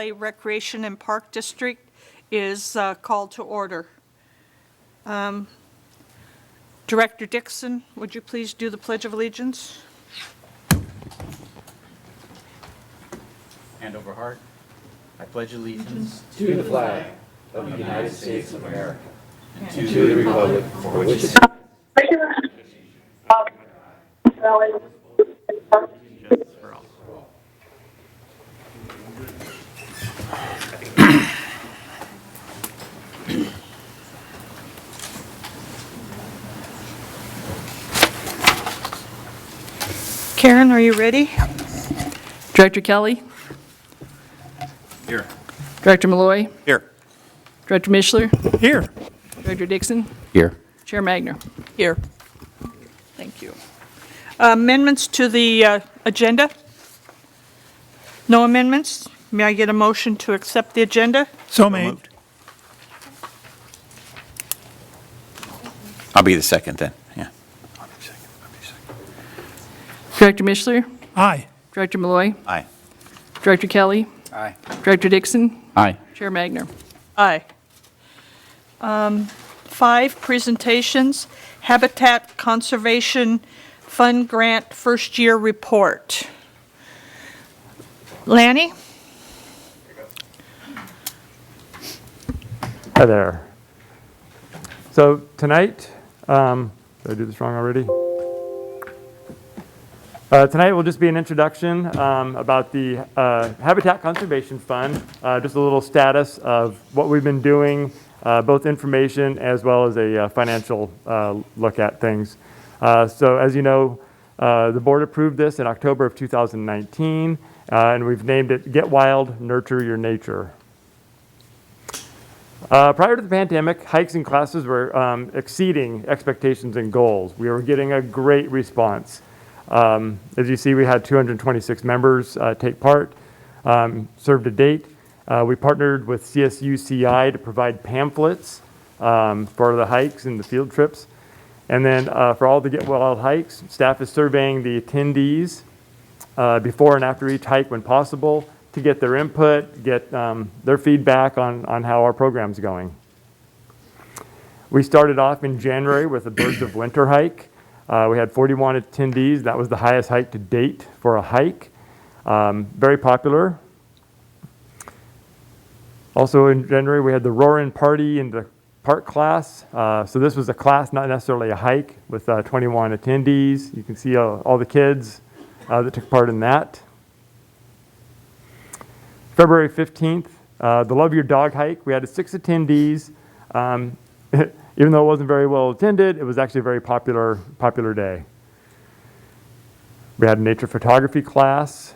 Recreation and Park District is called to order. Director Dixon, would you please do the Pledge of Allegiance? Hand over heart. I pledge allegiance to the flag of the United States of America and to the republic for which it for all. Karen, are you ready? Director Kelly, Here. Director Malloy, Here. Director Mishler, Here. Director Dixon, Here. Chair Magner. Here. Thank you. Amendments to the agenda? No amendments? May I get a motion to accept the agenda? So made. I'll be the second then. Yeah. Director Mishler, Aye. Director Malloy, Aye. Director Kelly, Aye. Director Dixon, Aye. Chair Magner. Aye. 5 presentations, Habitat Conservation Fund Grant First Year Report. Lanny? Hi there. So tonight, did I do this wrong already? Tonight will just be an introduction about the Habitat Conservation Fund, just a little status of what we've been doing, both information as well as a financial look at things. So as you know, the board approved this in October of 2019, and we've named it Get Wild, Nurture Your Nature. Prior to the pandemic, hikes and classes were exceeding expectations and goals. We were getting a great response. As you see, we had 226 members take part, served to date. We partnered with CSUCI to provide pamphlets for the hikes and the field trips. And then for all the Get Wild hikes, staff is surveying the attendees before and after each hike when possible to get their input, get their feedback on how our program's going. We started off in January with the Birds of Winter hike. We had 41 attendees. That was the highest hike to date for a hike. Very popular. Also in January, we had the Roarin' Party in the park class. So this was a class, not necessarily a hike, with 21 attendees. You can see all the kids that took part in that. February 15th, the Love Your Dog hike. We had 6 attendees. Even though it wasn't very well attended, it was actually a very popular day. We had a nature photography class.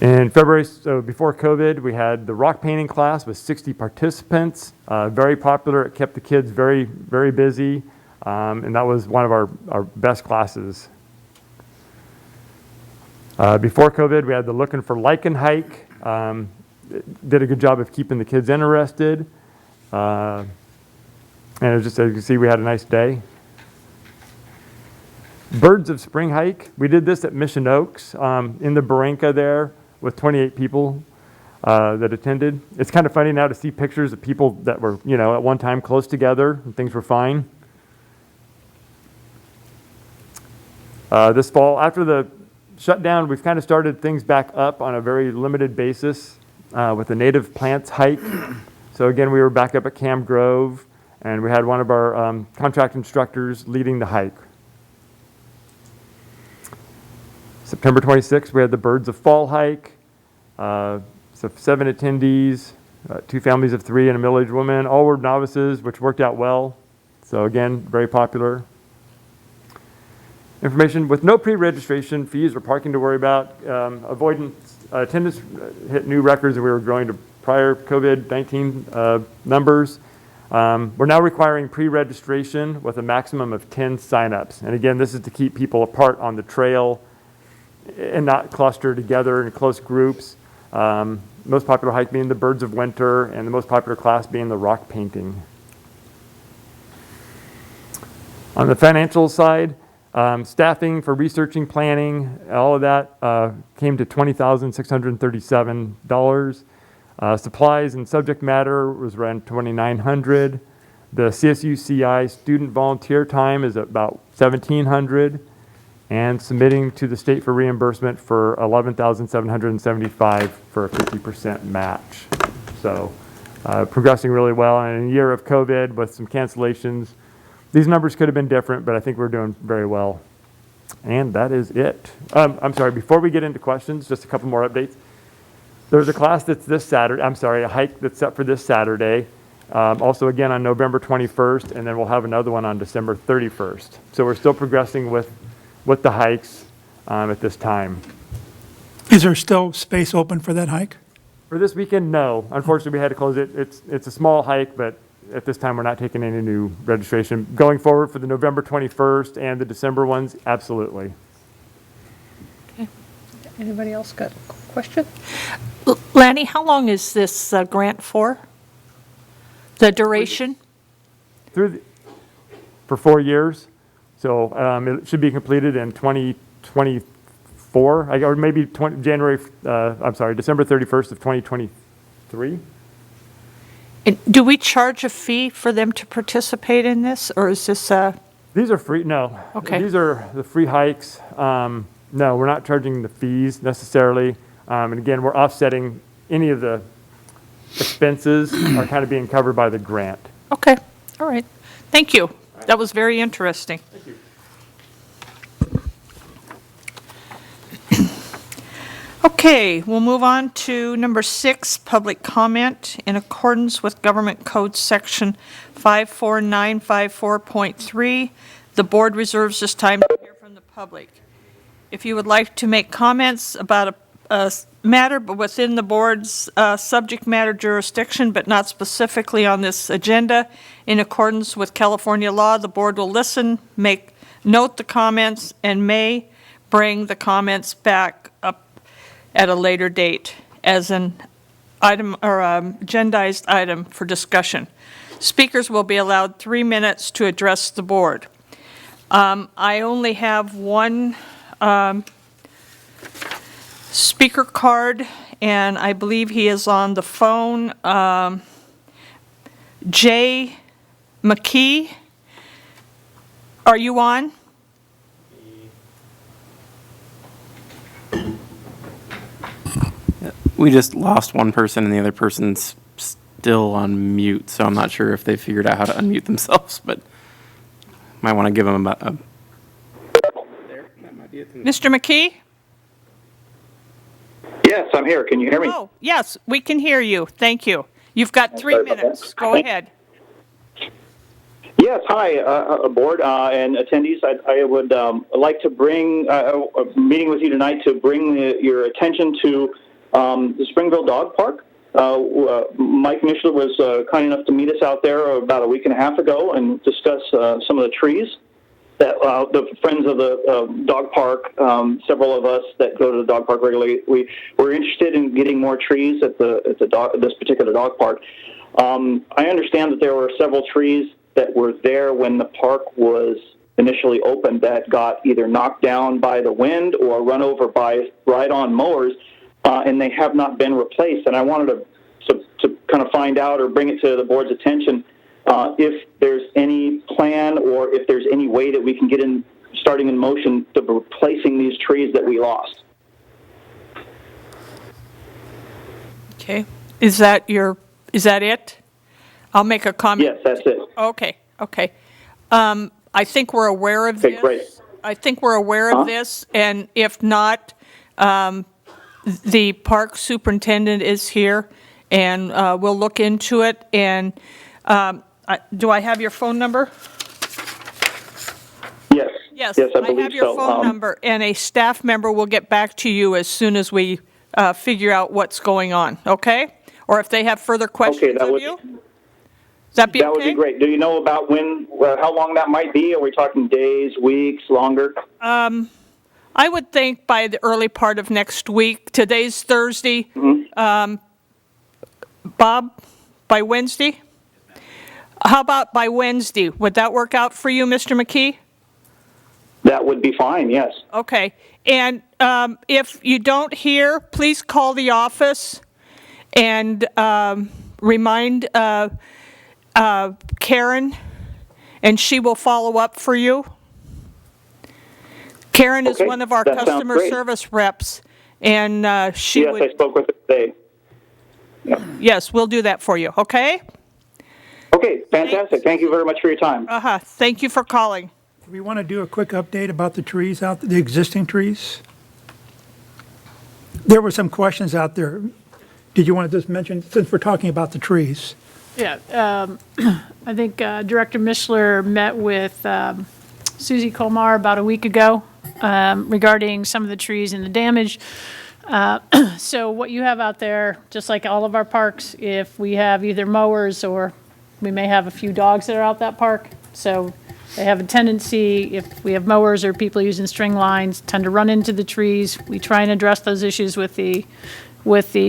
In February, so before COVID, we had the rock painting class with 60 participants. Very popular. It kept the kids very, very busy. And that was one of our best classes. Before COVID, we had the Looking for Lichen hike. Did a good job of keeping the kids interested. And it was just, as you can see, we had a nice day. Birds of Spring hike. We did this at Mission Oaks in the Barranca there with 28 people that attended. It's kind of funny now to see pictures of people that were, at one time close together and things were fine. This fall, after the shutdown, we've kind of started things back up on a very limited basis with the Native Plants hike. So again, we were back up at Cam Grove, and we had one of our contract instructors leading the hike. September 26th, we had the Birds of Fall hike. So 7 attendees, 2 families of 3 and a middle-aged woman. All were novices, which worked out well. So again, very popular. Information with no pre-registration fees or parking to worry about. Avoidance attendance hit new records, and we were growing to prior COVID-19 numbers. We're now requiring pre-registration with a maximum of 10 signups. And again, this is to keep people apart on the trail and not cluster together in close groups. Most popular hike being the Birds of Winter, and the most popular class being the rock painting. On the financial side, Staffing for researching, planning, all of that came to $20,637. Supplies and subject matter was around $2,900. The CSU CI student volunteer time is about $1,700, and submitting to the state for reimbursement for $11,775 for a 50% match. So progressing really well. And in a year of COVID with some cancellations, these numbers could have been different, but I think we're doing very well. And that is it. I'm sorry, before we get into questions, just a couple more updates. There's a class that's this Saturday, a hike that's set for this Saturday. Also again on November 21st, and then we'll have another one on December 31st. So we're still progressing with the hikes at this time. Is there still space open for that hike? For this weekend, no. Unfortunately, we had to close it. It's a small hike, but at this time, we're not taking any new registration. Going forward for the November 21st and the December ones, absolutely. Anybody else got a question? Lanny, how long is this grant for? The duration? For 4 years. So it should be completed in 2024, or maybe December 31st of 2023. And do we charge a fee for them to participate in this, or is this These are free, no. Okay. These are the free hikes. No, we're not charging the fees necessarily. And again, we're offsetting any of the expenses are kind of being covered by the grant. Okay, all right. Thank you. That was very interesting. Thank you. Okay, we'll move on to number 6, public comment. In accordance with Government Code Section 54954.3, the board reserves this time to hear from the public. If you would like to make comments about a matter but within the board's subject matter jurisdiction, but not specifically on this agenda, in accordance with California law, the board will listen, note the comments, and may bring the comments back up at a later date as an item or agendized item for discussion. Speakers will be allowed 3 minutes to address the board. I only have one speaker card, and I believe he is on the phone. Jay McKee, are you on? We just lost one person and the other person's still on mute, so I'm not sure if they figured out how to unmute themselves, but might want to give them a there, that might be it. Mr. McKee? Yes, I'm here. Can you hear me? Oh, yes, we can hear you. Thank you. You've got 3 Sorry about that. minutes. Go ahead. Yes, hi, board and attendees. I would like to bring a meeting with you tonight to bring your attention to the Springville Dog Park. Mike Mishler was kind enough to meet us out there about a week and a half ago and discuss some of the trees that the friends of the dog park, several of us that go to the dog park regularly, we were interested in getting more trees at this particular dog park. I understand that there were several trees that were there when the park was initially opened that got either knocked down by the wind or run over by ride-on mowers, and they have not been replaced. And I wanted to kind of find out or bring it to the board's attention if there's any plan or if there's any way that we can get starting in motion to replacing these trees that we lost. Okay. Is that it? I'll make a comment. Yes, that's it. Okay. I think we're aware of this. Okay, great. I think we're aware of this, and if not, the park superintendent is here, and we'll look into it. And do I have your phone number? Yes. Yes, Yes, I I believe have your so. phone number, and a staff member will get back to you as soon as we figure out what's going on, okay? Or if they have further questions of you? Does that be okay? That would be great. Do you know about how long that might be? Are we talking days, weeks, longer? I would think by the early part of next week. Today's Thursday. Bob, by Wednesday? How about by Wednesday? Would that work out for you, Mr. McKee? That would be fine, yes. Okay, and if you don't hear, please call the office and remind Karen, and she will follow up for you. Karen is Okay, one of our that sounds customer great. service reps, and she Yes, I would, spoke with her today. yes, we'll do that for you, okay? Okay, fantastic. Thank you very much for your time. Thank you for calling. Do we want to do a quick update about the trees out, the existing trees? There were some questions out there. Did you want to just mention, since we're talking about the trees? Yeah, I think Director Mishler met with Susie Colmar about a week ago regarding some of the trees and the damage. So what you have out there, just like all of our parks, if we have either mowers or we may have a few dogs that are out that park, so they have a tendency, if we have mowers or people using string lines, tend to run into the trees. We try and address those issues with the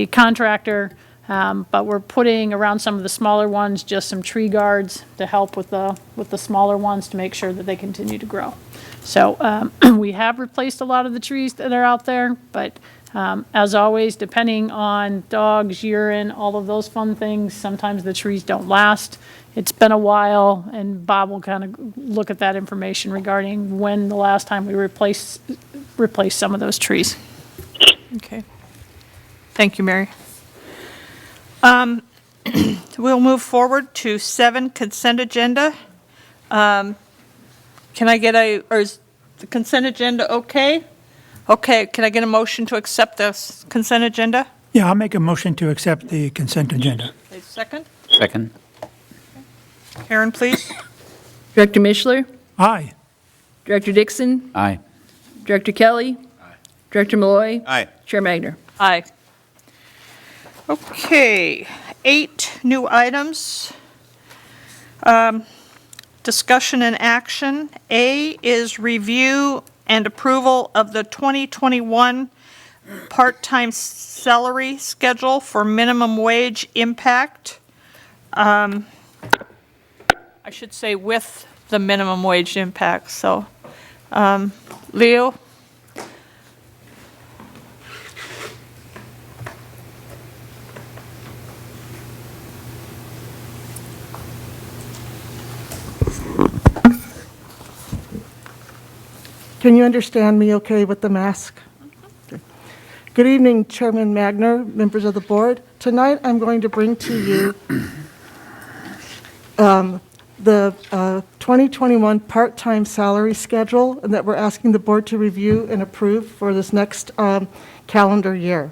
contractor, but we're putting around some of the smaller ones just some tree guards to help with the smaller ones to make sure that they continue to grow. So we have replaced a lot of the trees that are out there, but as always, depending on dogs, urine, all of those fun things, sometimes the trees don't last. It's been a while, and Bob will kind of look at that information regarding when the last time we replaced some of those trees. Okay. Thank you, Mary. We'll move forward to 7 consent agenda. Can I get or is the consent agenda okay? Okay, can I get a motion to accept this consent agenda? Yeah, I'll make a motion to accept the consent agenda. A second? Second? Karen, please. Director Mishler, Aye. Director Dixon, Aye. Director Kelly, Director Malloy, Aye. Chair Magner. Aye. Okay, 8 new items. Discussion and action. A is review and approval of the 2021 part-time salary schedule for minimum wage impact. I should say with the minimum wage impact, so, Leo? Can you understand me okay with the mask? Okay. Good evening, Chairman Magner, members of the board. Tonight, I'm going to bring to you the 2021 part-time salary schedule that we're asking the board to review and approve for this next calendar year.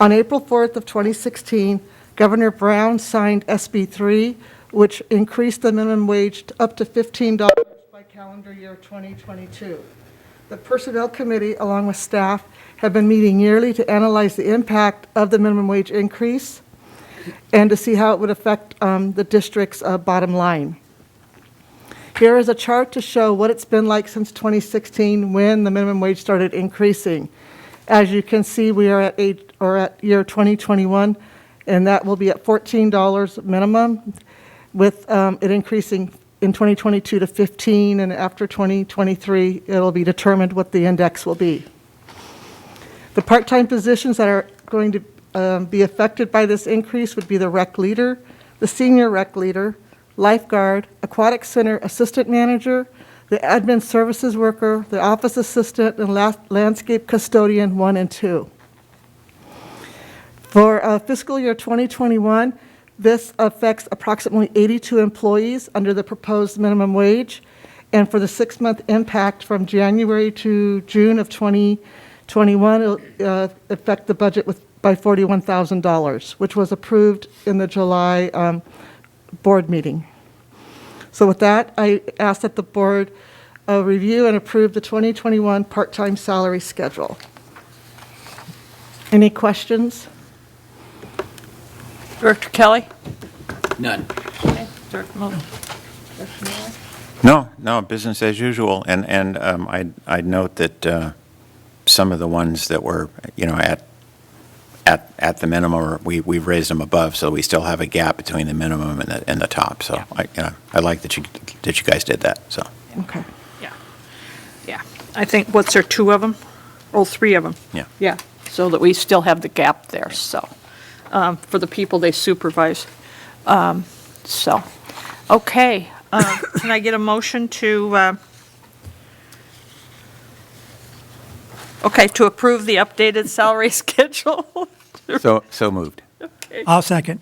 On April 4th of 2016, Governor Brown signed SB 3, which increased the minimum wage up to $15 by calendar year 2022. The Personnel Committee, along with staff, have been meeting yearly to analyze the impact of the minimum wage increase and to see how it would affect the district's bottom line. Here is a chart to show what it's been like since 2016 when the minimum wage started increasing. As you can see, we are at year 2021, and that will be at $14 minimum, with it increasing in 2022 to 15, and after 2023, it'll be determined what the index will be. The part-time positions that are going to be affected by this increase would be the rec leader, the senior rec leader, lifeguard, aquatic center assistant manager, the admin services worker, the office assistant, and landscape custodian 1 and 2. For fiscal year 2021, this affects approximately 82 employees under the proposed minimum wage, and for the 6-month impact from January to June of 2021, it'll affect the budget by $41,000, which was approved in the July board meeting. So with that, I ask that the board review and approve the 2021 part-time salary schedule. Any questions? Director Kelly? None. Okay, Director Mullen. No, business as usual. And I'd note that some of the ones that were, at the minimum, or we've raised them above, so we still have a gap between the minimum and the top. So I like that you guys did that, so. Okay. Yeah. I think, what's there, 2 of them? Oh, 3 of them. Yeah. Yeah, so that we still have the gap there, so, for the people they supervise. So, okay, can I get a motion to, okay, to approve the updated salary schedule? So moved. I'll second.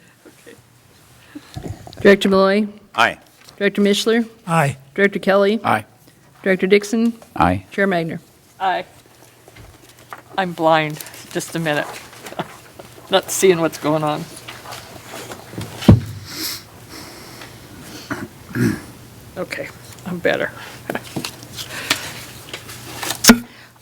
Director Malloy, Aye. Director Mishler, Aye. Director Kelly, Aye. Director Dixon, Aye. Chair Magner. Aye. I'm blind, just a minute. Not seeing what's going on. Okay, I'm better.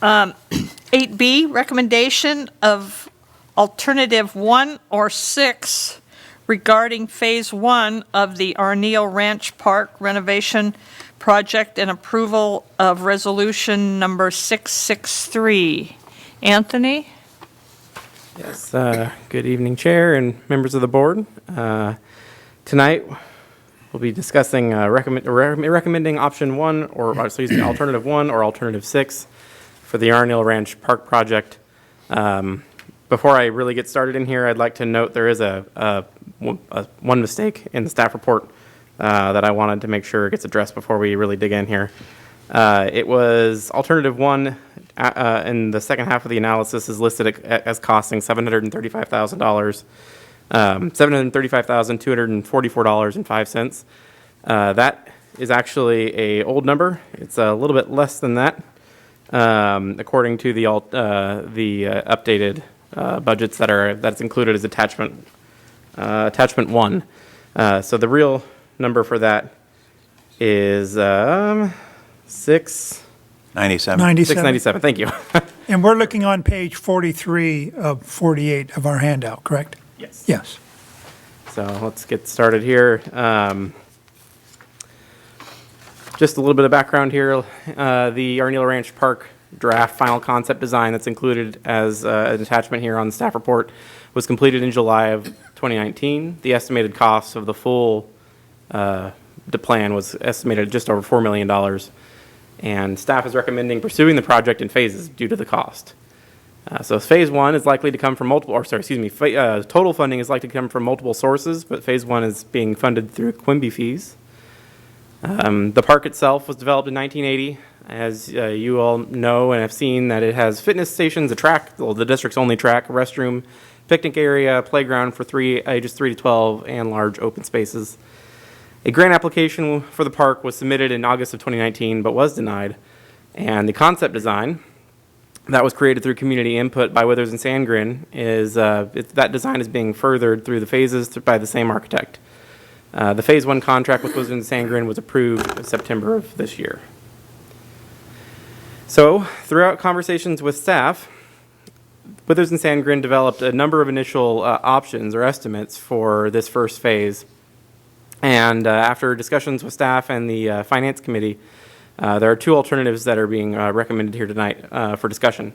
8B, recommendation of alternative 1 or 6 regarding Phase 1 of the Arneal Ranch Park renovation project and approval of resolution number 663. Anthony? Yes, good evening, Chair and members of the board. Tonight, we'll be discussing, recommending option 1, or excuse me, alternative 1 or alternative 6 for the Arneal Ranch Park project. Before I really get started in here, I'd like to note there is one mistake in the staff report that I wanted to make sure gets addressed before we really dig in here. It was alternative 1 in the second half of the analysis is listed as costing $735,000, $735,244.05. That is actually a old number. It's a little bit less than that, according to the updated budgets that's included as attachment 1. So the real number for that is 97. 697. Thank you. And we're looking on page 43 of 48 of our handout, correct? Yes. Yes. So let's get started here. Just a little bit of background here. The Arneal Ranch Park draft final concept design that's included as an attachment here on the staff report was completed in July of 2019. The estimated cost of the full the plan was estimated at just over $4 million. And staff is recommending pursuing the project in phases due to the cost. So phase 1 is likely to come from total funding is likely to come from multiple sources, but phase 1 is being funded through Quimby fees. The park itself was developed in 1980. As you all know and have seen, that it has fitness stations, a track, the district's only track, a restroom, picnic area, playground for ages 3 to 12, and large open spaces. A grant application for the park was submitted in August of 2019, but was denied. And the concept design that was created through community input by Withers and Sandgren that design is being furthered through the phases by the same architect. The phase 1 contract with Withers and Sandgren was approved in September of this year. So, throughout conversations with staff, Withers and Sandgren developed a number of initial options or estimates for this first phase. And after discussions with staff and the finance committee, there are 2 alternatives that are being recommended here tonight for discussion.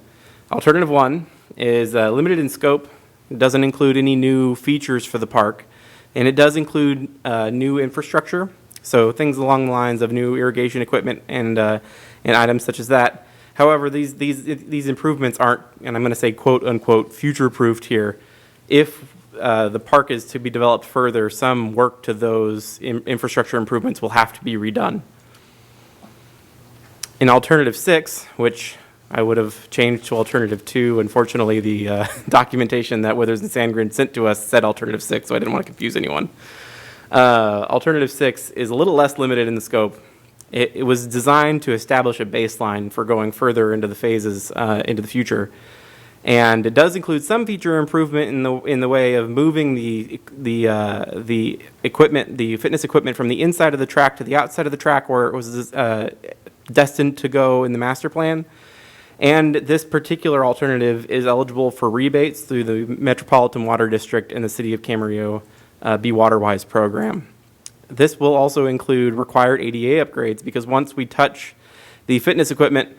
Alternative 1 is limited in scope. It doesn't include any new features for the park, and it does include new infrastructure, so things along the lines of new irrigation equipment and items such as that. However, these improvements aren't, and I'm going to say quote unquote future-proofed here. If the park is to be developed further, some work to those infrastructure improvements will have to be redone. In alternative 6, which I would have changed to alternative 2, unfortunately the documentation that Withers and Sandgren sent to us said alternative 6, so I didn't want to confuse anyone. Alternative 6 is a little less limited in the scope. It was designed to establish a baseline for going further into the phases into the future. And it does include some feature improvement in the way of moving the equipment, the fitness equipment, from the inside of the track to the outside of the track where it was destined to go in the master plan. And this particular alternative is eligible for rebates through the Metropolitan Water District and the City of Camarillo Be Waterwise program. This will also include required ADA upgrades because once we touch the fitness equipment,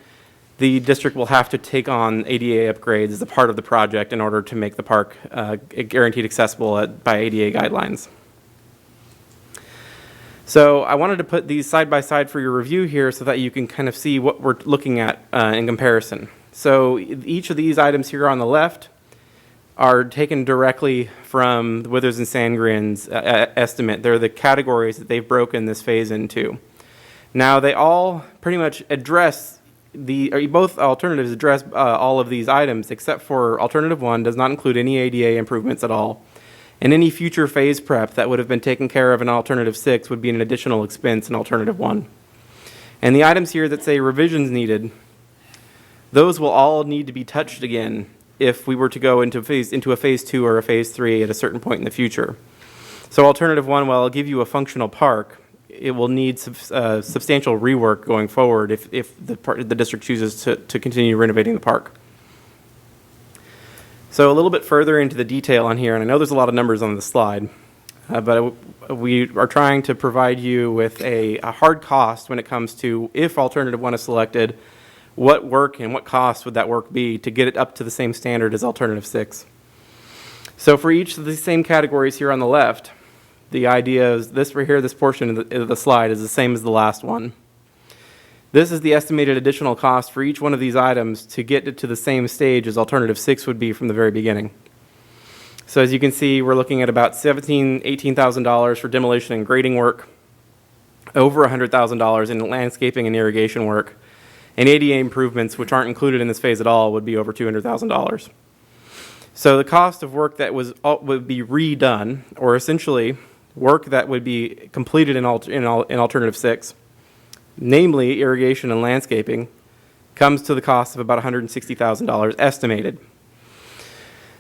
the district will have to take on ADA upgrades as a part of the project in order to make the park guaranteed accessible by ADA guidelines. So I wanted to put these side by side for your review here so that you can kind of see what we're looking at in comparison. So each of these items here on the left are taken directly from the Withers and Sandgren's estimate. They're the categories that they've broken this phase into. Now, they all pretty much address both alternatives address all of these items, except for alternative 1 does not include any ADA improvements at all. And any future phase prep that would have been taken care of in alternative 6 would be an additional expense in alternative 1. And the items here that say revisions needed, those will all need to be touched again if we were to go into a phase 2 or a phase 3 at a certain point in the future. So alternative 1, while I'll give you a functional park, it will need substantial rework going forward if the district chooses to continue renovating the park. So a little bit further into the detail on here, and I know there's a lot of numbers on the slide, but we are trying to provide you with a hard cost when it comes to if alternative 1 is selected, what work and what cost would that work be to get it up to the same standard as alternative 6. So for each of the same categories here on the left, the idea is this right here, this portion of the slide is the same as the last one. This is the estimated additional cost for each one of these items to get it to the same stage as alternative 6 would be from the very beginning. So as you can see, we're looking at about $18,000 for demolition and grading work, over $100,000 in landscaping and irrigation work, and ADA improvements, which aren't included in this phase at all, would be over $200,000. So the cost of work that would be redone, or essentially work that would be completed in alternative 6, namely irrigation and landscaping, comes to the cost of about $160,000 estimated.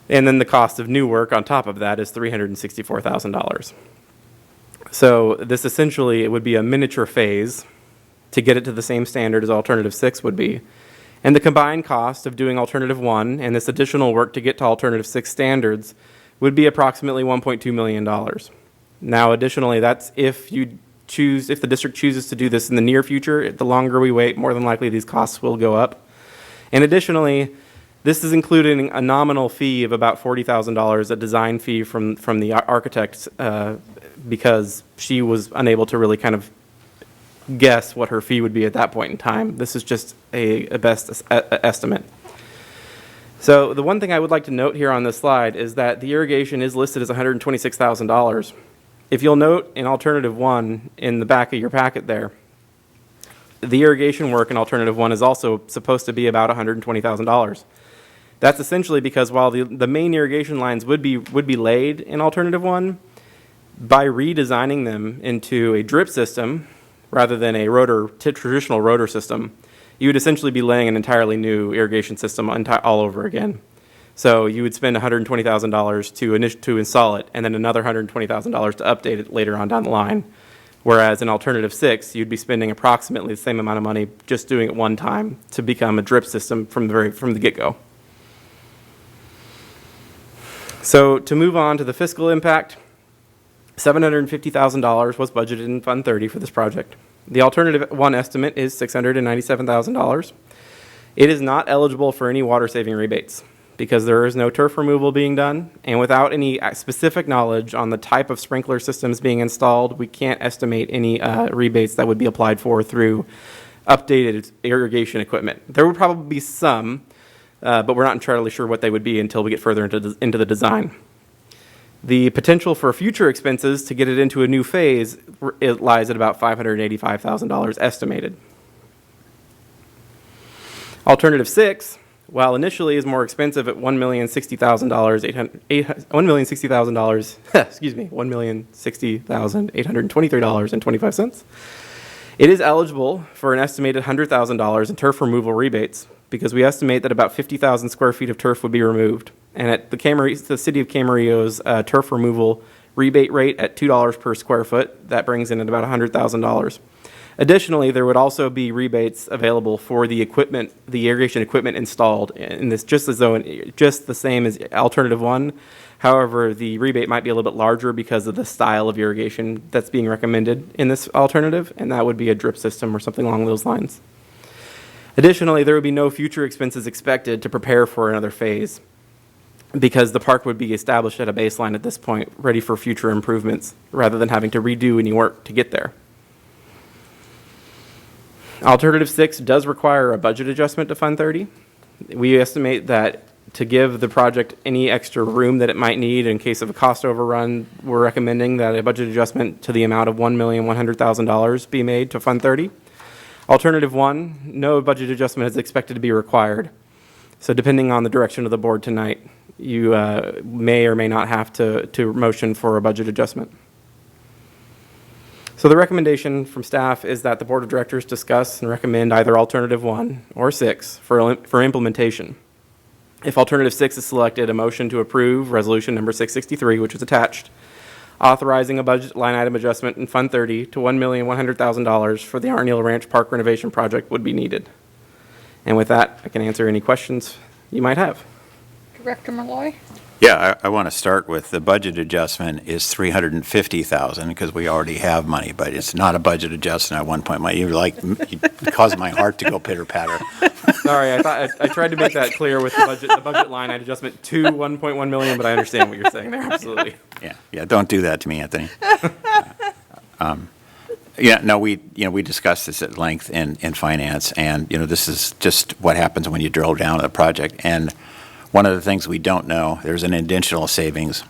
And then the cost of new work on top of that is $364,000. So this essentially, it would be a miniature phase to get it to the same standard as alternative 6 would be. And the combined cost of doing alternative 1 and this additional work to get to alternative 6 standards would be approximately $1.2 million. Now, additionally, that's if the district chooses to do this in the near future. The longer we wait, more than likely these costs will go up. And additionally, this is including a nominal fee of about $40,000, a design fee from the architect, because she was unable to really kind of guess what her fee would be at that point in time. This is just a best estimate. So the one thing I would like to note here on this slide is that the irrigation is listed as $126,000. If you'll note in alternative 1 in the back of your packet there, the irrigation work in alternative 1 is also supposed to be about $120,000. That's essentially because while the main irrigation lines would be laid in alternative 1, by redesigning them into a drip system rather than a traditional rotor system, you would essentially be laying an entirely new irrigation system all over again. So you would spend $120,000 to install it, and then another $120,000 to update it later on down the line. Whereas in alternative 6, you'd be spending approximately the same amount of money just doing it one time to become a drip system from the get-go. So to move on to the fiscal impact, $750,000 was budgeted in Fund 30 for this project. The alternative 1 estimate is $697,000. It is not eligible for any water-saving rebates because there is no turf removal being done, and without any specific knowledge on the type of sprinkler systems being installed, we can't estimate any rebates that would be applied for through updated irrigation equipment. There would probably be some, but we're not entirely sure what they would be until we get further into the design. The potential for future expenses to get it into a new phase, it lies at about $585,000 estimated. Alternative 6, while initially is more expensive at $1,060,823.25. It is eligible for an estimated $100,000 in turf removal rebates because we estimate that about 50,000 square feet of turf would be removed. And at the city of Camarillo's turf removal rebate rate at $2 per square foot, that brings in at about $100,000. Additionally, there would also be rebates available for the equipment, the irrigation equipment installed in this, just the same as alternative 1. However, the rebate might be a little bit larger because of the style of irrigation that's being recommended in this alternative, and that would be a drip system or something along those lines. Additionally, there would be no future expenses expected to prepare for another phase. because the park would be established at a baseline at this point, ready for future improvements, rather than having to redo any work to get there. Alternative 6 does require a budget adjustment to Fund 30. We estimate that to give the project any extra room that it might need in case of a cost overrun, we're recommending that a budget adjustment to the amount of $1,100,000 be made to Fund 30. Alternative 1, no budget adjustment is expected to be required. So depending on the direction of the board tonight, you may or may not have to motion for a budget adjustment. So the recommendation from staff is that the board of directors discuss and recommend either alternative 1 or 6 for implementation. If alternative 6 is selected, a motion to approve resolution number 663, which is attached, authorizing a budget line item adjustment in Fund 30 to $1,100,000 for the Arneal Ranch Park renovation project would be needed. And with that, I can answer any questions you might have. Director Malloy? Yeah, I want to start with the budget adjustment is $350,000 because we already have money, but it's not a budget adjustment. At one point, you caused my heart to go pitter patter. Sorry, I tried to make that clear with the budget line item adjustment to $1.1 million, but I understand what you're saying there, absolutely. Yeah, don't do that to me, Anthony. Yeah, no, we discussed this at length in finance, and, this is just what happens when you drill down a project. And one of the things we don't know, there's an additional savings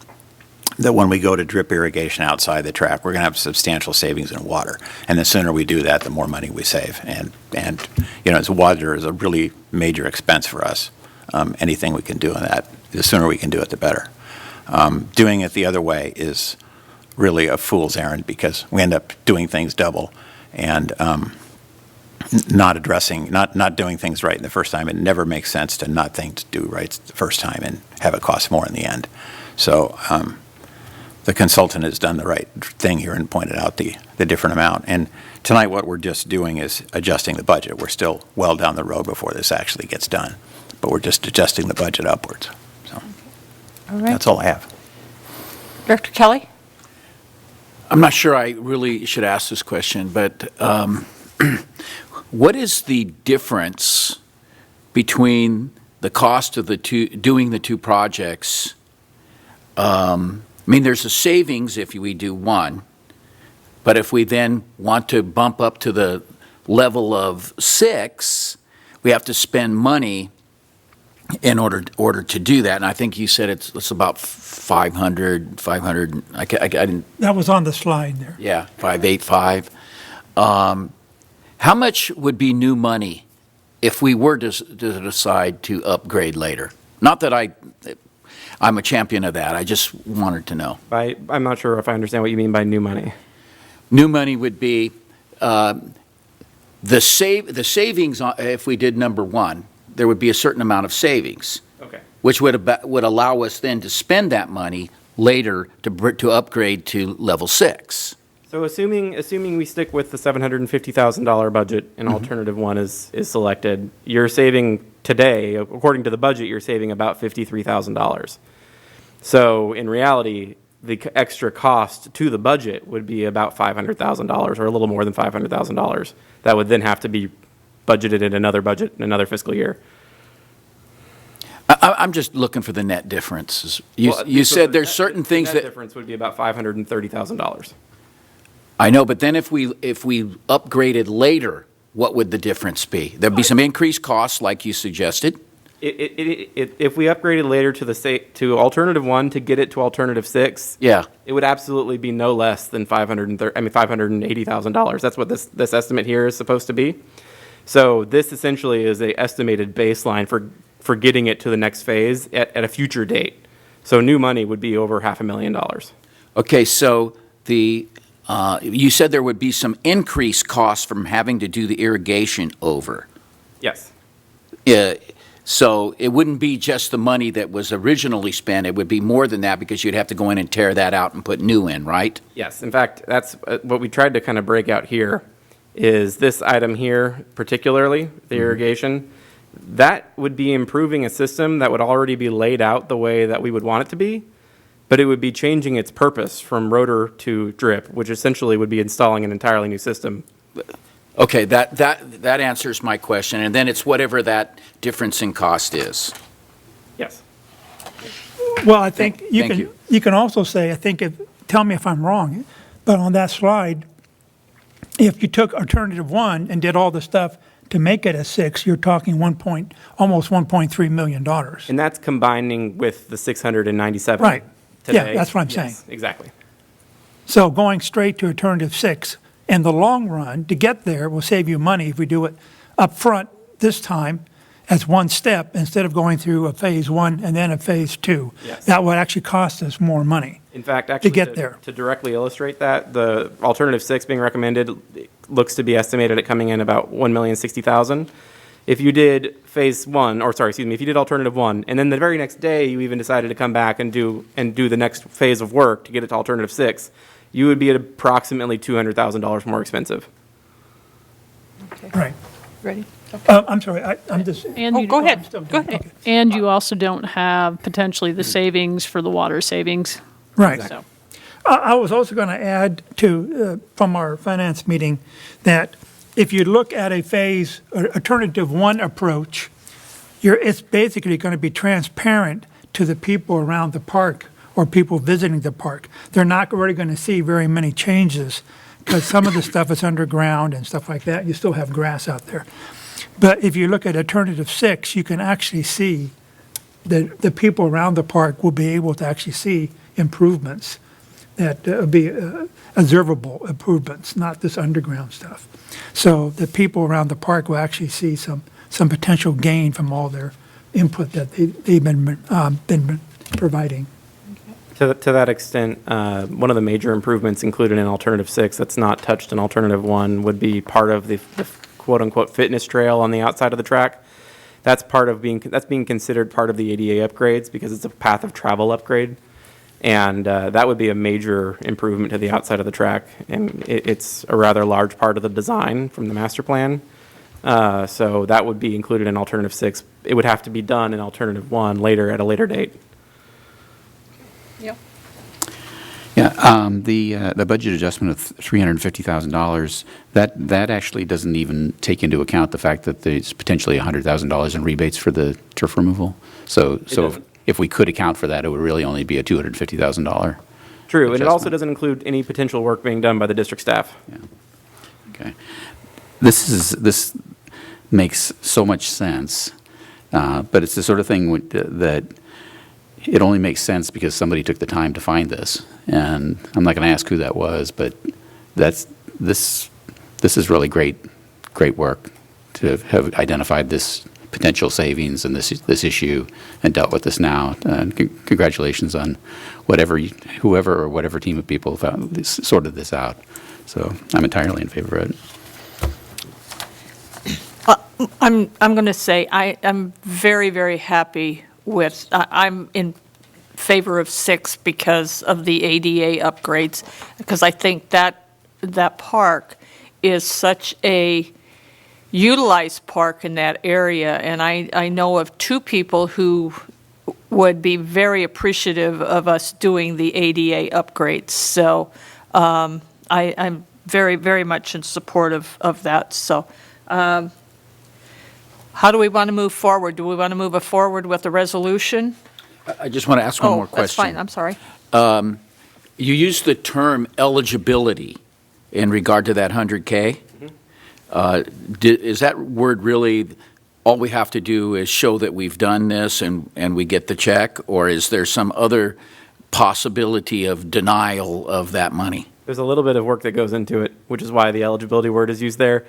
that when we go to drip irrigation outside the track, we're going to have substantial savings in water. And the sooner we do that, the more money we save. And as water is a really major expense for us. Anything we can do in that, the sooner we can do it, the better. Doing it the other way is really a fool's errand because we end up doing things double and not doing things right in the first time. It never makes sense to not think to do right the first time and have it cost more in the end. So the consultant has done the right thing here and pointed out the different amount. And tonight what we're just doing is adjusting the budget. We're still well down the road before this actually gets done, but we're just adjusting the budget upwards. So All right. that's all I have. Director Kelly? I'm not sure I really should ask this question, but what is the difference between the cost of doing the two projects? There's a savings if we do one, but if we then want to bump up to the level of 6, we have to spend money in order to do that. And I think you said it's about 500, I didn't. That was on the slide there. Yeah, 585. How much would be new money if we were to decide to upgrade later? Not that I'm a champion of that. I just wanted to know. I'm not sure if I understand what you mean by new money. New money would be the savings if we did number 1. There would be a certain amount of savings, Okay. which would allow us then to spend that money later to upgrade to level 6. So assuming we stick with the $750,000 budget and alternative 1 is selected, you're saving today, according to the budget, you're saving about $53,000. So in reality, the extra cost to the budget would be about $500,000 or a little more than $500,000. That would then have to be budgeted in another budget in another fiscal year. I'm just looking for the net difference. You said there's certain things that that difference would be about $530,000. I know, but then if we upgraded later, what would the difference be? There'd be some increased costs, like you suggested. If we upgraded later to alternative 1 to get it to alternative 6, Yeah. it would absolutely be no less than $580,000. That's what this estimate here is supposed to be. So this essentially is a estimated baseline for getting it to the next phase at a future date. So new money would be over $500,000. Okay, so you said there would be some increased costs from having to do the irrigation over. Yes. So it wouldn't be just the money that was originally spent. It would be more than that because you'd have to go in and tear that out and put new in, right? Yes. In fact, that's what we tried to kind of break out here is this item here, particularly the irrigation. That would be improving a system that would already be laid out the way that we would want it to be, but it would be changing its purpose from rotor to drip, which essentially would be installing an entirely new system. Okay, that answers my question, and then it's whatever that difference in cost is. Yes. Well, I think Thank you. you can also say, I think, tell me if I'm wrong, but on that slide, if you took alternative one and did all the stuff to make it a 6, you're talking almost $1.3 million. And that's combining with the 697 Right. Yeah, today. that's what I'm Yes, saying. exactly. So going straight to alternative 6, in the long run, to get there will save you money if we do it up front this time as one step instead of going through a phase 1 and then a phase 2. Yes. That would actually cost us more money. In fact, actually, get there. to directly illustrate that, the alternative 6 being recommended looks to be estimated at coming in about $1,060,000. If you did phase 1, or sorry, excuse me, if you did alternative 1, and then the very next day you even decided to come back and do the next phase of work to get it to alternative 6, you would be at approximately $200,000 more expensive. Right. Ready? I'm sorry, I'm just. And Oh, you- go ahead, still go doing- ahead. okay. And you also don't have potentially the savings for the water savings. Right. So, I was also going to add to, from our finance meeting, that if you look at a phase, alternative 1 approach, it's basically going to be transparent to the people around the park or people visiting the park. They're not really going to see very many changes because some of the stuff is underground and stuff like that. You still have grass out there. But if you look at alternative 6, you can actually see the people around the park will be able to actually see improvements that be observable improvements, not this underground stuff. So the people around the park will actually see some potential gain from all their input that they've been providing. To that extent, one of the major improvements included in Alternative 6 that's not touched in Alternative 1 would be part of the quote-unquote fitness trail on the outside of the track. That's being considered part of the ADA upgrades because it's a path of travel upgrade. And that would be a major improvement to the outside of the track. And it's a rather large part of the design from the master plan. So that would be included in Alternative 6. It would have to be done in Alternative 1 later at a later date. Yeah, the budget adjustment of $350,000, that actually doesn't even take into account the fact that there's potentially $100,000 in rebates for the turf removal. So if we could account for that, it would really only be a $250,000. True, and it also adjustment. doesn't include any potential work being done by the district staff. Okay. This makes so much sense, but it's the sort of thing that it only makes sense because somebody took the time to find this. And I'm not going to ask who that was, but this is really great work to have identified this potential savings and this issue and dealt with this now. And congratulations on whoever or whatever team of people sorted this out. So I'm entirely in favor of it. I'm going to say I'm very, very happy with, I'm in favor of 6 because of the ADA upgrades, because I think that park is such a utilized park in that area, and I know of 2 people who would be very appreciative of us doing the ADA upgrades. So I'm very, very much in support of that. So how do we want to move forward? Do we want to move forward with the resolution? I just want to ask one more question. Oh, that's fine, I'm sorry. You used the term eligibility in regard to that 100K. Is that word really, all we have to do is show that we've done this and we get the check, or is there some other possibility of denial of that money? There's a little bit of work that goes into it, which is why the eligibility word is used there.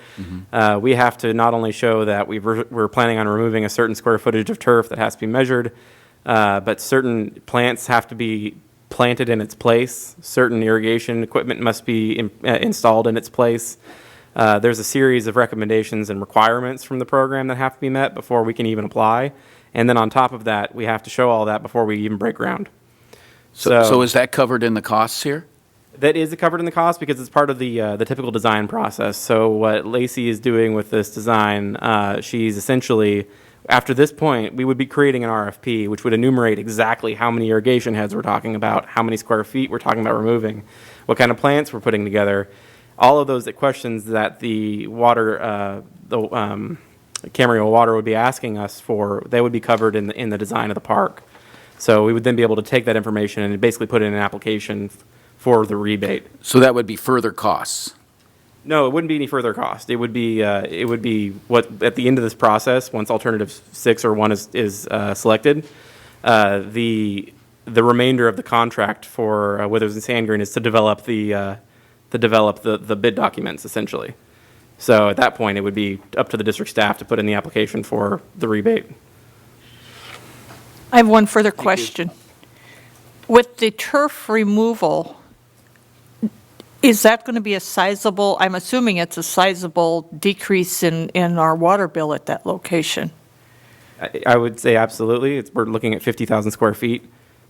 We have to not only show that we're planning on removing a certain square footage of turf that has to be measured, but certain plants have to be planted in its place. Certain irrigation equipment must be installed in its place. There's a series of recommendations and requirements from the program that have to be met before we can even apply. And then on top of that, we have to show all that before we even break ground. So is that covered in the costs here? That is covered in the cost because it's part of the typical design process. So what Lacey is doing with this design, she's essentially, after this point, we would be creating an RFP, which would enumerate exactly how many irrigation heads we're talking about, how many square feet we're talking about removing, what kind of plants we're putting together. All of those questions that the water, Camarillo Water would be asking us for, they would be covered in the design of the park. So we would then be able to take that information and basically put it in an application for the rebate. So that would be further costs. No, it wouldn't be any further cost. It would be what, at the end of this process, once alternative 6 or 1 is selected, the remainder of the contract for Withers and Sandgreen is to develop the bid documents, essentially. So at that point, it would be up to the district staff to put in the application for the rebate. I have one further question. With the turf removal, is that going to be a sizable, I'm assuming it's a sizable decrease in our water bill at that location? I would say absolutely. We're looking at 50,000 square feet.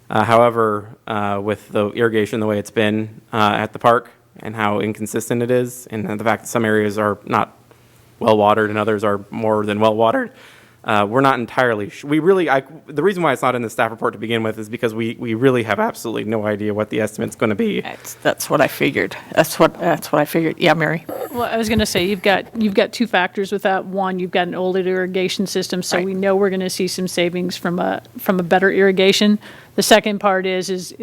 However, with the irrigation the way it's been at the park and how inconsistent it is, and the fact that some areas are not well watered and others are more than well watered, we're not entirely sure. The reason why it's not in the staff report to begin with is because we really have absolutely no idea what the estimate's going to be. That's what I figured. That's what I figured. Yeah, Mary? Well, I was going to say, you've got two factors with that. One, you've got an older irrigation system, so we know we're going to see some savings from a better irrigation. The second part is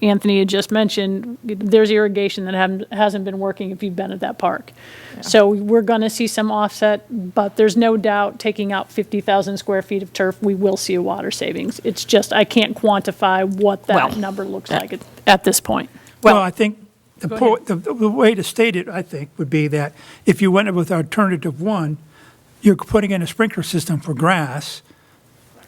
Anthony had just mentioned, there's irrigation that hasn't been working if you've been at that park. Yeah. So we're going to see some offset, but there's no doubt taking out 50,000 square feet of turf, we will see a water savings. It's just, I can't quantify what that number looks like at this point. Well, I think the way to state it, I think, would be that if you went with alternative 1, you're putting in a sprinkler system for grass.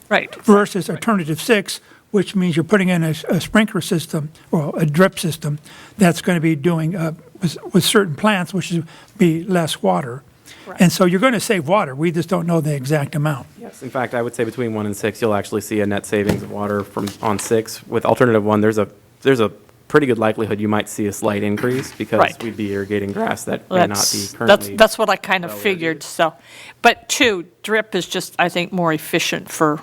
Right. Versus alternative 6, which means you're putting in a sprinkler system or a drip system that's going to be doing with certain plants, which would be less water. Right. And so you're going to save water. We just don't know the exact amount. Yes, in fact, I would say between 1 and 6, you'll actually see a net savings of water on 6. With alternative 1, there's a pretty good likelihood you might see a slight increase because we'd be irrigating grass that may not be currently. That's what I kind of figured. So, but 2, drip is just, I think, more efficient for.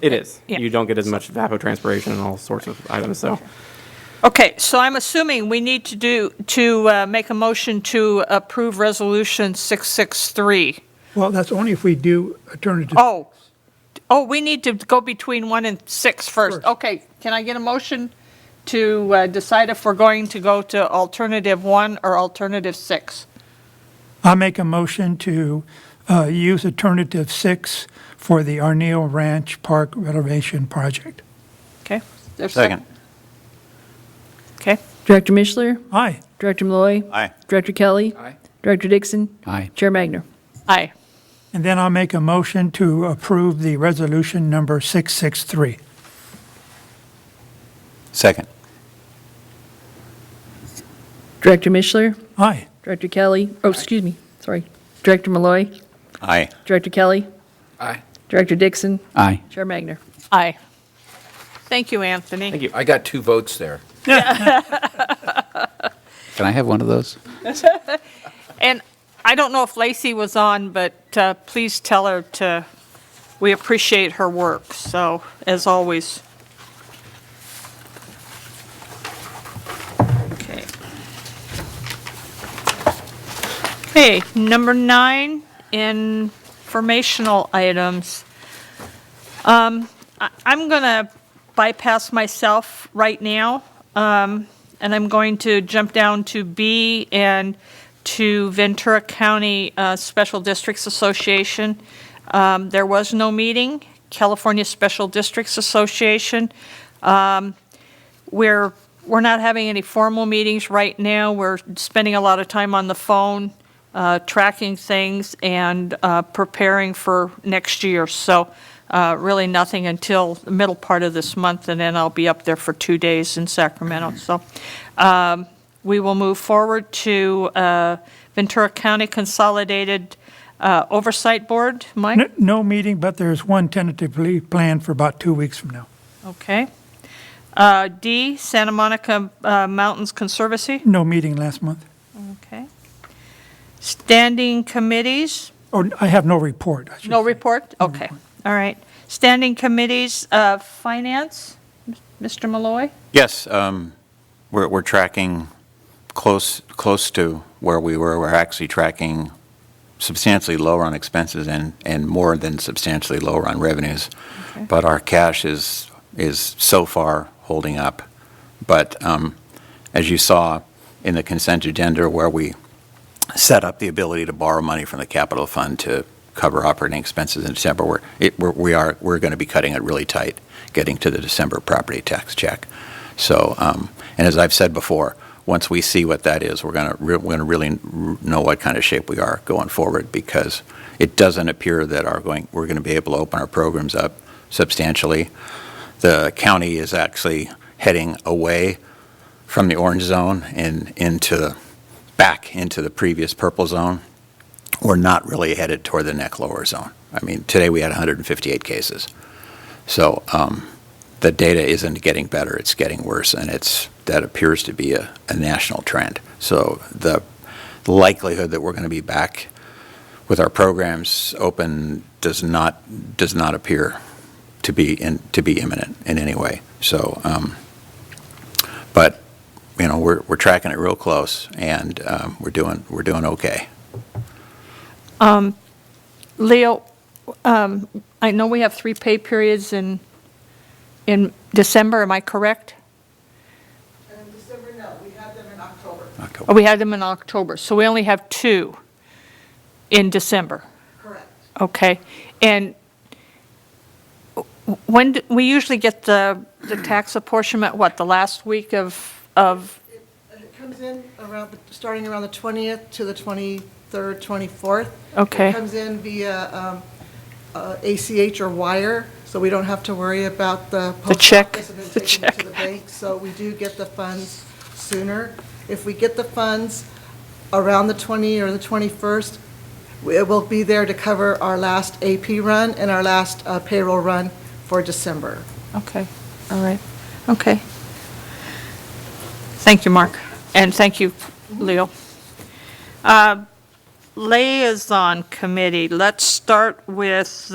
It is. Yeah. You don't get as much evapotranspiration and all sorts of items. So, okay. So I'm assuming we need to make a motion to approve Resolution 663. Well, that's only if we do alternative. Oh, we need to go between 1 and 6 first. Okay. Can I get a motion to decide if we're going to go to alternative 1 or alternative 6? I'll make a motion to use alternative 6 for the Arneal Ranch Park renovation project. Okay. There's Second. Okay. Director Mishler? Aye. Director Malloy? Aye. Director Kelly? Aye. Director Dixon? Aye. Chair Magner? Aye. And then I'll make a motion to approve the resolution number 663. Second. Director Mishler? Aye. Director Kelly? Oh, excuse me. Sorry. Director Malloy? Aye. Director Kelly? Aye. Director Dixon? Aye. Chair Magner? Aye. Thank you, Anthony. thank you. I got 2 votes there. Can I have one of those? And I don't know if Lacey was on, but please tell her we appreciate her work. So, as always. Okay. Okay, number 9, informational items. I'm going to bypass myself right now, and I'm going to jump down to B and to Ventura County Special Districts Association. There was no meeting. California Special Districts Association. We're not having any formal meetings right now. We're spending a lot of time on the phone, tracking things and preparing for next year. So really nothing until the middle part of this month, and then I'll be up there for 2 days in Sacramento. So we will move forward to Ventura County Consolidated Oversight Board. Mike? No meeting, but there's one tentatively planned for about 2 weeks from now. Okay. D, Santa Monica Mountains Conservancy. No meeting last month. Okay. Standing committees. Oh, I have no report. I should No say. report? No Okay. report. All right. Standing committees, finance, Mr. Malloy? Yes, we're tracking close to where we were. We're actually tracking substantially lower on expenses and more than substantially lower on revenues. Okay. But our cash is is so far holding up. But as you saw in the consent agenda where we set up the ability to borrow money from the capital fund to cover operating expenses in December, we're going to be cutting it really tight, getting to the December property tax check. So, and as I've said before, once we see what that is, we're going to really know what kind of shape we are going forward, because it doesn't appear that we're going to be able to open our programs up substantially. The county is actually heading away from the orange zone and back into the previous purple zone. We're not really headed toward the neck lower zone. I mean, today we had 158 cases. So the data isn't getting better, it's getting worse, and that appears to be a national trend. So the likelihood that we're going to be back with our programs open does not appear to be imminent in any way. So, but we're tracking it real close, and we're doing okay. Leo, I know we have 3 pay periods in December, am I correct? In December, no, we had them in October. Oh, we had them in October, so we only have 2 in December. Correct. Okay, and when we usually get the tax apportionment, the last week of, It comes in starting around the 20th to the 23rd, 24th. Okay. It comes in via ACH or wire, so we don't have to worry about the post check, office and then the taking it to check. the bank. So we do get the funds sooner. If we get the funds around the 20th or the 21st, it will be there to cover our last AP run and our last payroll run for December. okay, all right, okay. Thank you, Mark, and thank you, Leo. Liaison committee, let's start with,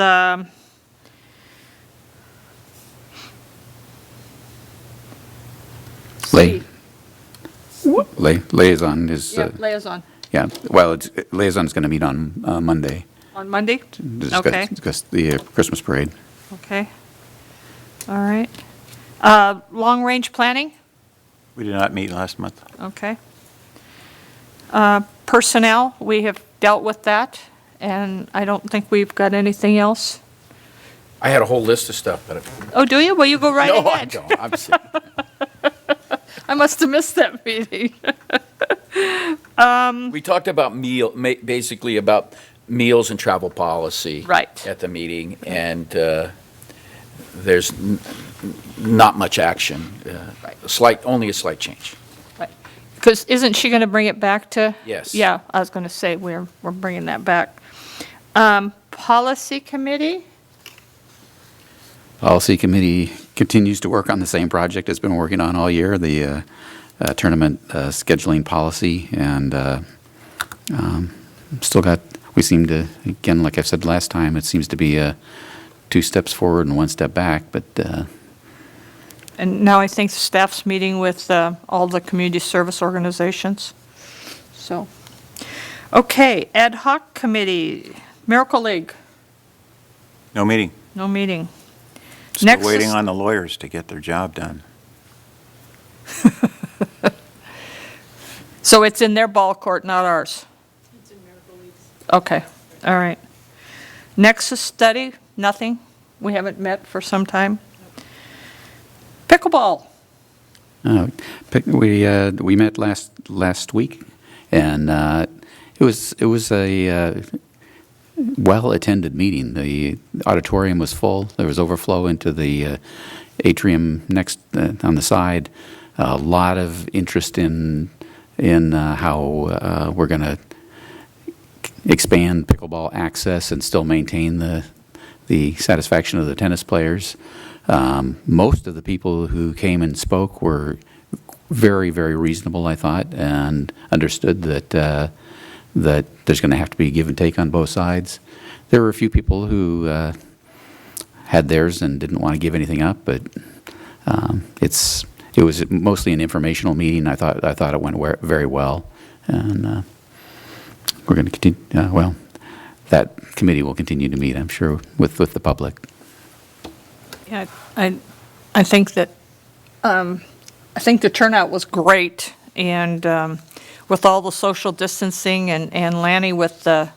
Liaison is, liaison, yeah, well, liaison's going to meet on Monday on Monday? to discuss Okay. discuss the Christmas parade. Okay, all right. Long-range planning? We did not meet last month. Okay. Personnel, we have dealt with that, and I don't think we've got anything else. I had a whole list of stuff, but. Oh, do you? Well, you go right No, I ahead. don't. I'm sorry. I must have missed that meeting. We talked about basically about meals and travel policy. Right. At the meeting, and there's not much action. Only a slight change. Because isn't she going to bring it back to? Yes. Yeah, I was going to say, we're bringing that back. Policy committee? Policy Committee continues to work on the same project it's been working on all year, the tournament scheduling policy, and we seem to, again, like I said last time, it seems to be 2 steps forward and 1 step back, but And now I think the staff's meeting with all the community service organizations. So, okay, ad hoc committee, Miracle League, No meeting. no meeting. Still Next waiting is- on the lawyers to get their job done. So it's in their ball court, not ours? It's in Miracle League's. Okay, all right. Nexus study, nothing? We haven't met for some time? Pickleball, we met last week, and it was a well-attended meeting. The auditorium was full. There was overflow into the atrium next on the side. A lot of interest in how we're going to expand pickleball access and still maintain the satisfaction of the tennis players. Most of the people who came and spoke were very, very reasonable, I thought, and understood that there's going to have to be give and take on both sides. There were a few people who had theirs and didn't want to give anything up, but it was mostly an informational meeting. I thought it went very well, and we're going to continue. That committee will continue to meet, I'm sure, with the public. yeah, I think that, I think the turnout was great, and with all the social distancing and Lanny with the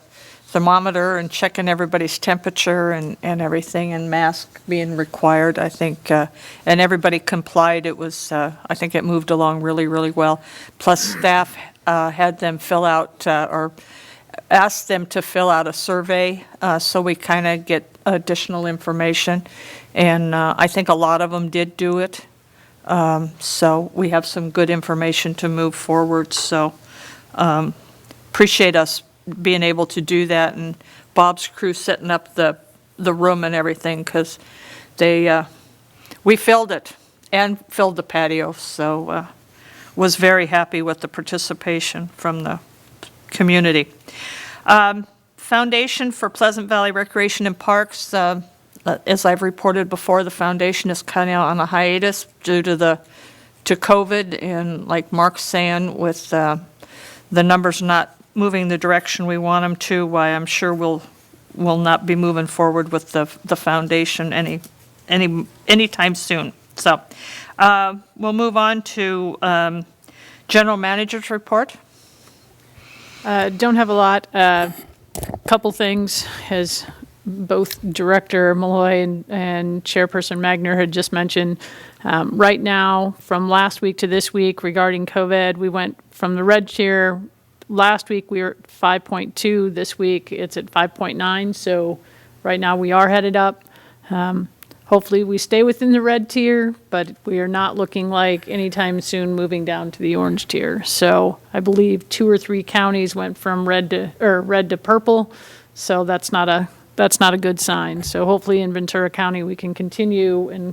thermometer and checking everybody's temperature and everything, and mask being required, I think, and everybody complied. It was, I think it moved along really, really well. Plus, staff had them fill out, or asked them to fill out a survey, so we kind of get additional information. And I think a lot of them did do it. So we have some good information to move forward. So appreciate us being able to do that, and Bob's crew setting up the room and everything, because we filled it and filled the patio. So was very happy with the participation from the community. Foundation for Pleasant Valley Recreation and Parks, as I've reported before, the foundation is kind of on a hiatus due to COVID, and like Mark's saying, with the numbers not moving the direction we want them to, why I'm sure we'll not be moving forward with the foundation anytime soon. So we'll move on to General Manager's report. Don't have a lot. Couple things, as both Director Malloy and Chairperson Magner had just mentioned. Right now, from last week to this week regarding COVID, we went from the red tier. Last week we were at 5.2. This week it's at 5.9. So right now we are headed up. Hopefully we stay within the red tier, but we are not looking like anytime soon moving down to the orange tier. So I believe 2 or 3 counties went from red to purple. So that's not a good sign. So hopefully in Ventura County we can continue and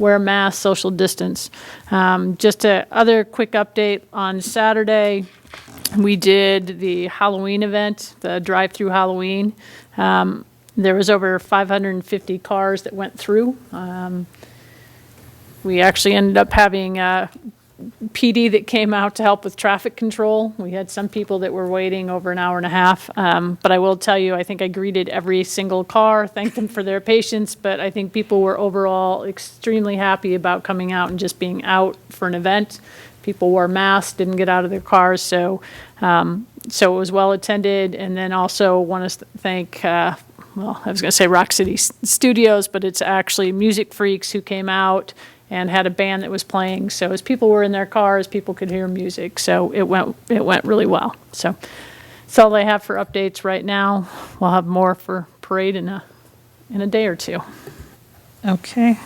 wear masks, social distance. Just a other quick update, on Saturday we did the Halloween event, the drive-through Halloween. There was over 550 cars that went through. We actually ended up having PD that came out to help with traffic control. We had some people that were waiting over an hour and a half. But I will tell you, I think I greeted every single car, thanked them for their patience, but I think people were overall extremely happy about coming out and just being out for an event. People wore masks, didn't get out of their cars, so it was well attended. And then also want to thank, I was going to say Rock City Studios, but it's actually Music Freaks who came out and had a band that was playing. So as people were in their cars, people could hear music. So it went really well. So that's all I have for updates right now. We'll have more for parade in a day or two. Okay.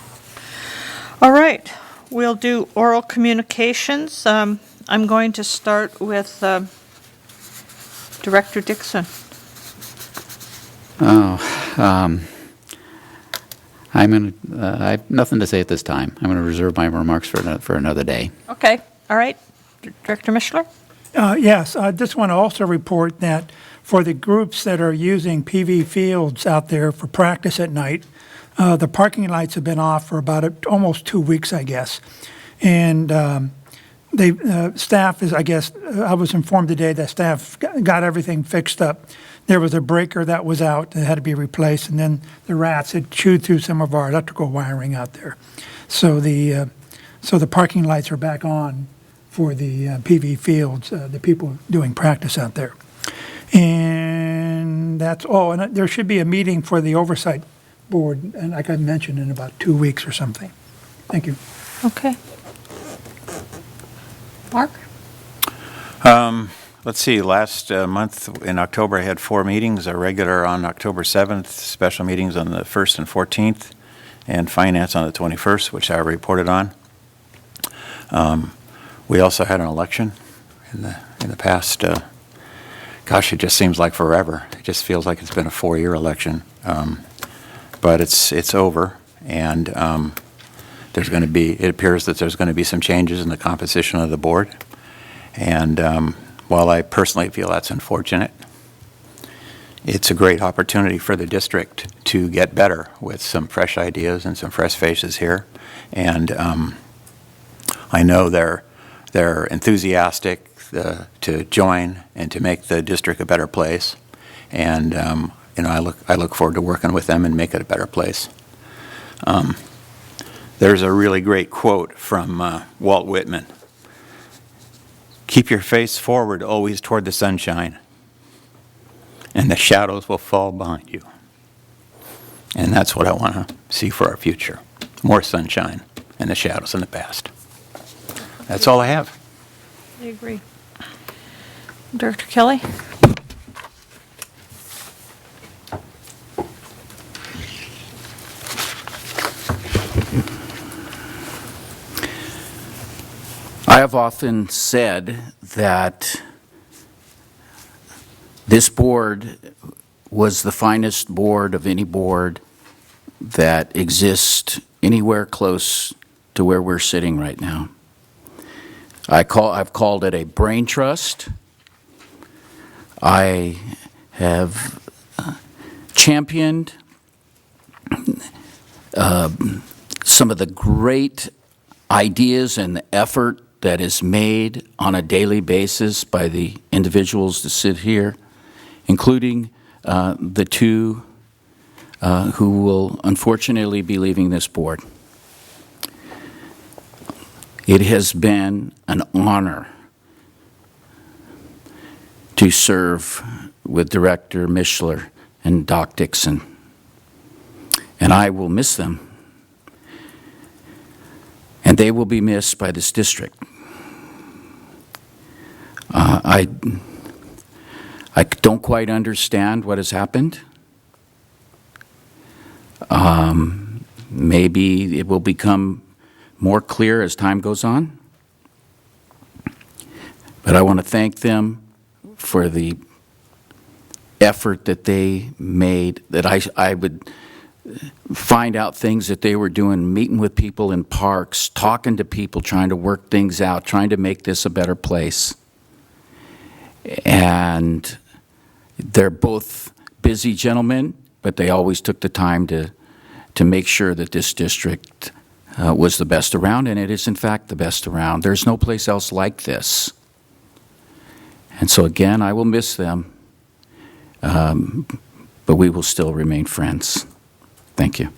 All right. We'll do oral communications. I'm going to start with Director Dixon. I have nothing to say at this time. I'm going to reserve my remarks for another day. Okay. All right. Director Mishler? Yes, I just want to also report that for the groups that are using PV fields out there for practice at night, the parking lights have been off for about almost 2 weeks, I guess. And staff is, I guess, I was informed today that staff got everything fixed up. There was a breaker that was out that had to be replaced, and then the rats had chewed through some of our electrical wiring out there. So the parking lights are back on for the PV fields, the people doing practice out there. And that's all. And there should be a meeting for the oversight board, and like I mentioned, in about 2 weeks or something. Thank you. Okay. Mark? Let's see, last month in October I had 4 meetings, a regular on October 7th, special meetings on the 1st and 14th, and finance on the 21st, which I reported on. We also had an election in the past, gosh, it just seems like forever. It just feels like it's been a 4-year election. But it's over, and it appears that there's going to be some changes in the composition of the board. And while I personally feel that's unfortunate, it's a great opportunity for the district to get better with some fresh ideas and some fresh faces here. And I know they're enthusiastic to join and to make the district a better place. And I look forward to working with them and make it a better place. There's a really great quote from Walt Whitman. Keep your face forward always toward the sunshine, and the shadows will fall behind you. And that's what I want to see for our future. More sunshine and the shadows in the past. That's all I have. I agree. Director Kelly? I have often said that this board was the finest board of any board that exists anywhere close to where we're sitting right now. I've called it a brain trust. I have championed some of the great ideas and the effort that is made on a daily basis by the individuals that sit here, including the two who will unfortunately be leaving this board. It has been an honor to serve with Director Mishler and Doc Dixon, and I will miss them. And they will be missed by this district. I don't quite understand what has happened. Maybe it will become more clear as time goes on. But I want to thank them for the effort that they made, that I would find out things that they were doing, meeting with people in parks, talking to people, trying to work things out, trying to make this a better place. And they're both busy gentlemen, but they always took the time to make sure that this district was the best around, and it is in fact the best around. There's no place else like this. And so again, I will miss them, but we will still remain friends. Thank you.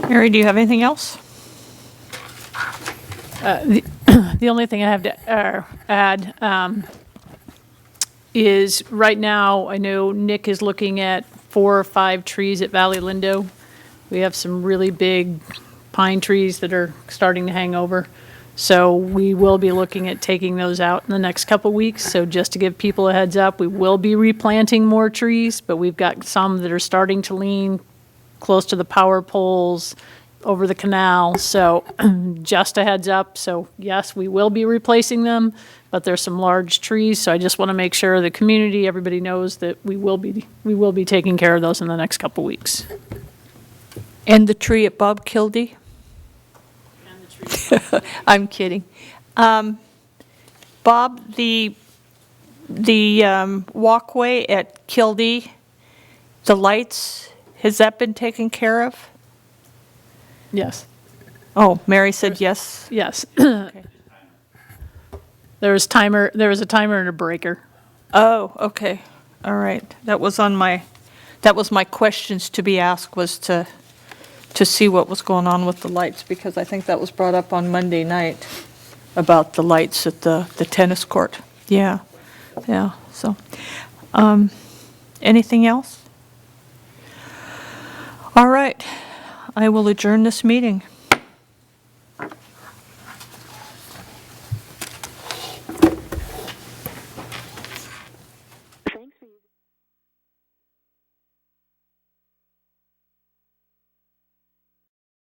Mary, do you have anything else? The only thing I have to add is right now, I know Nick is looking at 4 or 5 trees at Valley Lindo. We have some really big pine trees that are starting to hang over. So we will be looking at taking those out in the next couple weeks. So just to give people a heads up, we will be replanting more trees, but we've got some that are starting to lean close to the power poles over the canal. So just a heads up. So yes, we will be replacing them, but there's some large trees. So I just want to make sure the community, everybody knows that we will be taking care of those in the next couple weeks. And the tree at Bob Kildee? I'm kidding. Bob, the walkway at Kildee, the lights, has that been taken care of? Yes. Oh, Mary said yes? Yes. Okay. There was a timer and a breaker. Oh, okay. All right. That was my questions to be asked, was to see what was going on with the lights, because I think that was brought up on Monday night about the lights at the tennis court. Yeah, so, anything else? All right, I will adjourn this meeting.